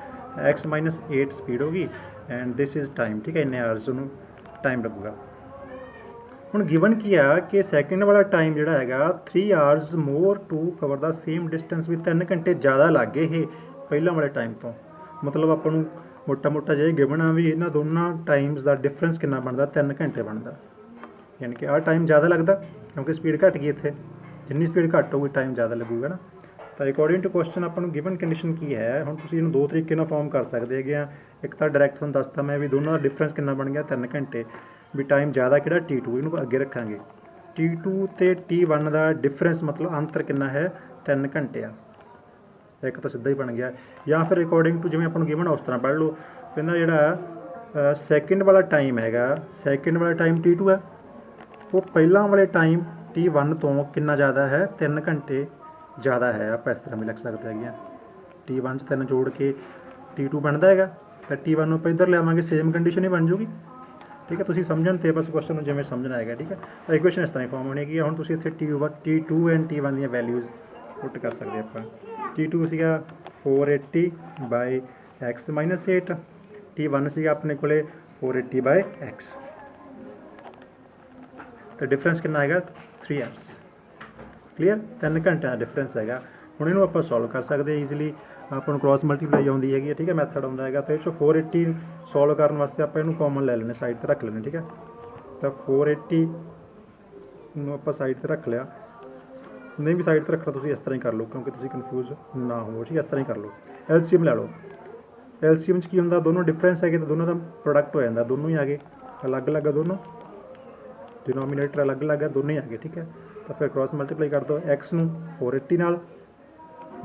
एक्स माइनस 8 स्पीड होगी एंड दिस इज़ टाइम। ठीक है, इन्ने आवर्स टाइम लगेगा। हुण गिवन किया कि सैकेंड वाला टाइम जोड़ा है 3 hours more to cover the same distance, भी 3 घंटे ज़्यादा लग गए ये पहला वाले टाइम तो। मतलब आपको मोटा मोटा जिहा गिवन आ भी इन्होंने दोनों टाइम्स का डिफरेंस कितना बनता, 3 घंटे बनता, यानी कि आ टाइम ज़्यादा लगता क्योंकि स्पीड घट गई इतने, जिन्नी स्पीड घट होगी टाइम ज़्यादा लगूगा ना। तो अकॉर्डिंग टू क्वेश्चन आपको गिवन कंडीशन की है, हम तुम इन्हू 2 तरीके फॉर्म कर सकते हैं। एक तो डायरैक्ट तुहानूं दसता मैं भी दोनों का डिफरेंस कितना बन गया 3 घंटे, भी टाइम ज़्यादा कि T2 इनू अगे रखांगे, T2 तो T1 का डिफरेंस मतलब अंतर कितना है 3 घंटे आ, एक तो सीधा ही बन गया। या फिर अकॉर्डिंग टू जिवें आपको गिवन उस तरह पढ़ लो, कहना जोड़ा सैकेंड वाला टाइम है, सैकेंड वाला टाइम T2 है, वो पहला वाले टाइम T1 तो कितना ज़्यादा है 3 घंटे ज़्यादा है। आप इस तरह भी लिख सकते हैं, T1 से 3 जोड़ के T2 बनता है, तो T1 आप इधर लियावांगे सेम कंडीशन ही बन जूगी। ठीक है, तुम समझण तो बस क्वेश्चन जिवें समझना है। ठीक है, तो इक्वेशन इस तरह फॉर्म होनी है। हुण तुसीं इत्थे T2 and T1 the values put कर सकते आप। T2 सीगा 480 बाई एक्स माइनस 8, T1 सीगा अपने को 480 बाई एक्स। तो डिफरेंस कितना आएगा 3 आवर्स। क्लीयर 3 घंटे का डिफरेंस हैगा। हुण इहनूं आपां सॉल्व कर सकते ईजिली, आपां नूं क्रॉस मल्टीप्लाई आउंदी हैगी, ठीक है, मैथड आउंदा हैगा। तो इह 'चों 480 सॉल्व करन वास्ते आपां इहनूं कॉमन लै लैने, साइड ते रख लैने, ठीक है। तो 480 नूं आपां साइड ते रख लिया, नहीं भी साइड ते रखना तुसीं इस तरह ही कर लो क्योंकि तुसीं कन्फ्यूज ना हो, ठीक है, इस तरह ही कर लो। एलसीएम लै लो, एलसीएम की होंदा दोनों डिफरेंस है तो दोनों का प्रोडक्ट हो जाता, दोनों ही आ गए अलग अलग है, दोनों डिनोमीनेटर अलग अलग है, दोनों ही आ गए, ठीक है। तो फिर क्रॉस मल्टीप्लाई कर दो, एक्स नूं 480 नाल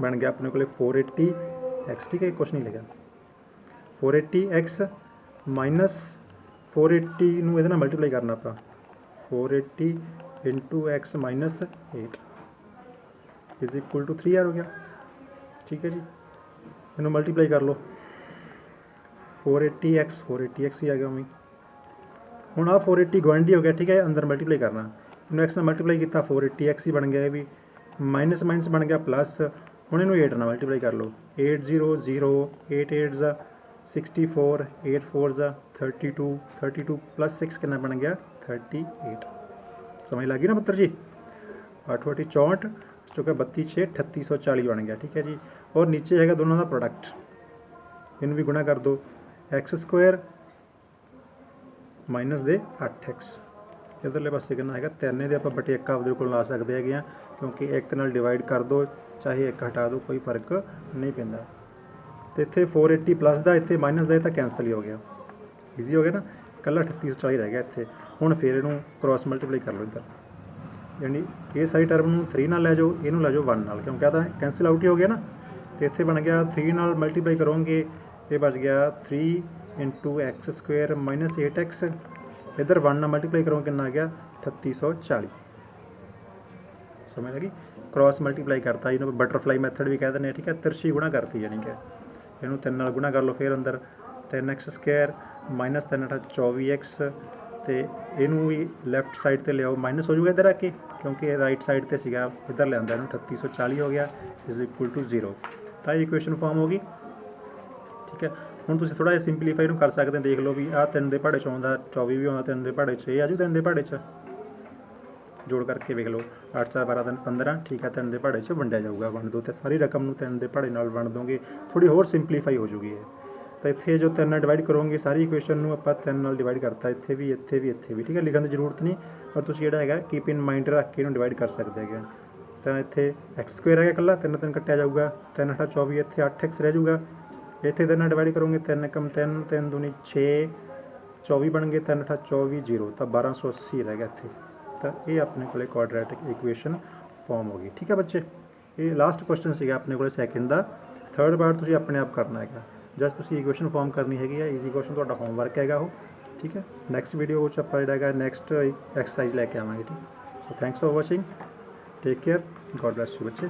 बन गया अपने को 480 एक्स, ठीक है, कुछ नहीं लिखा 480 एक्स माइनस 480 नूं इहदे नाल मल्टीप्लाई करना आपां 480 into x minus 8 is equal to 3 हो गया, ठीक है जी। इन्हों मल्टीप्लाई कर लो 480 एक्स ही आ गया उमें। हूँ आ 480 गुआंढी हो गया, ठीक है, अंदर मल्टीप्लाई करना, इन्होंने एक्स ने मल्टीप्लाई किया 480 एक्स ही बन गया, भी माइनस माइनस बन गया प्लस। हूँ इन्हों 8 ना मल्टीप्लाई कर लो 8 0 0 8 8 ज़ा 64 8 4 ज़ा 32 32 प्लस 6 कितना बन गया 38। समझ लगी ना पुत्र जी। 8 8 64 चुका 32 6 3840 बन गया, ठीक है जी। और नीचे है दोनों का प्रोडक्ट, इन्हूं भी गुणा कर दो एक्स स्क्वायर माइनस दे 8x, इधरले पासे कितना है 3 दे आप बटे 1 आपदे कोल ला सकते हैं क्योंकि 1 नाल डिवाइड कर दो चाहे 1 हटा दो कोई फर्क नहीं पैंदा। तो इत्थे 480 प्लस का इत्थे माइनस का तो कैंसल ही हो गया, ईजी हो गया ना, कल्ला 3840 रह गया इत्थे। हुण फिर इहनूं क्रॉस मल्टीप्लाई कर लो इधर, यानी ये सारी टर्म नूं 3 नाल लै जाओ, इनू लै जाओ 1 नाल, क्योंकि आता कैंसिल आउट ही हो गया ना। तो इत्थे बन गया 3 नाल मल्टीप्लाई करोगे ये बच गया 3 into x square minus 8x, इधर 1 नाल मल्टीप्लाई करोगे कितना आ गया 3840। समझ लगी, क्रॉस मल्टीप्लाई करता, इन्होंने बटरफ्लाई मैथड भी कह दें, ठीक है, तिरछी गुणा करती यानी कि इन्हों 3 नाल गुणा कर लो, फिर अंदर 3x स्क्वेयर माइनस 3 8 24x, तो इनू भी लैफ्ट साइड पर लियाओ माइनस हो जाएगा इधर आके, क्योंकि राइट साइड पर सीगा इधर लिया 3840 हो गया इज इक्वल टू 0। तो इक्वेशन फॉर्म होगी, ठीक है। हुण तुसीं थोड़ा जिहा सिंपलीफाई कर सकते हैं, देख लो भी आ 3 दे पहाड़े च आउंदा 24 भी आउंदा 3 दे पहाड़े च, आजू 3 दे पहाड़े च जोड़ करके वेख लो 8 4 12 3 15, ठीक है, 3 दे पहाड़े च वंडिया जाऊगा, वंड दो तो सारी रकम नूं 3 दे पहाड़े नाल वंड दोगे, थोड़ी होर सिंपलीफाई हो जूगी है। तो इत्थे जो 3 डिवाइड करोगे सारी इक्वेशन नूं आपां 3 नाल डिवाइड करता, इत्थे भी इत्थे भी इत्थे भी, ठीक है, लिखण की जरूरत नहीं, और तुसीं जिहड़ा हैगा कीप इन माइंड रख के इहनूं डिवाइड कर सकते हैं। तो इत्थे एक्स स्क्वेयर है कल्ला 3 3 कट्टिया जाऊगा, 3 8 24 इत्थे 8x रह जाऊगा, इत्थे 3 डिवाइड करोगे 3 कम 3 3 दूनी 6 24 बन गए, 3 8 24 0, तो 1280 रह गया इत्थे। तो ये अपने को क्वाड्रेटिक इक्वेशन फॉर्म होगी, ठीक है बच्चे। ये लास्ट क्वेश्चन सीगा अपने को सैकेंड का, थर्ड पार्ट तुसीं अपने आप करना है, जस्ट तुसीं इक्वेशन फॉर्म करनी हैगी है, ईजी क्वेश्चन तुहाडा होमवर्क हैगा वो, ठीक है। नैक्सट वीडियो आपां जिहड़ा हैगा नैक्सट एक्सरसाइज लैके आवांगे, ठीक। So thanks for watching, take care, God bless you बच्चे।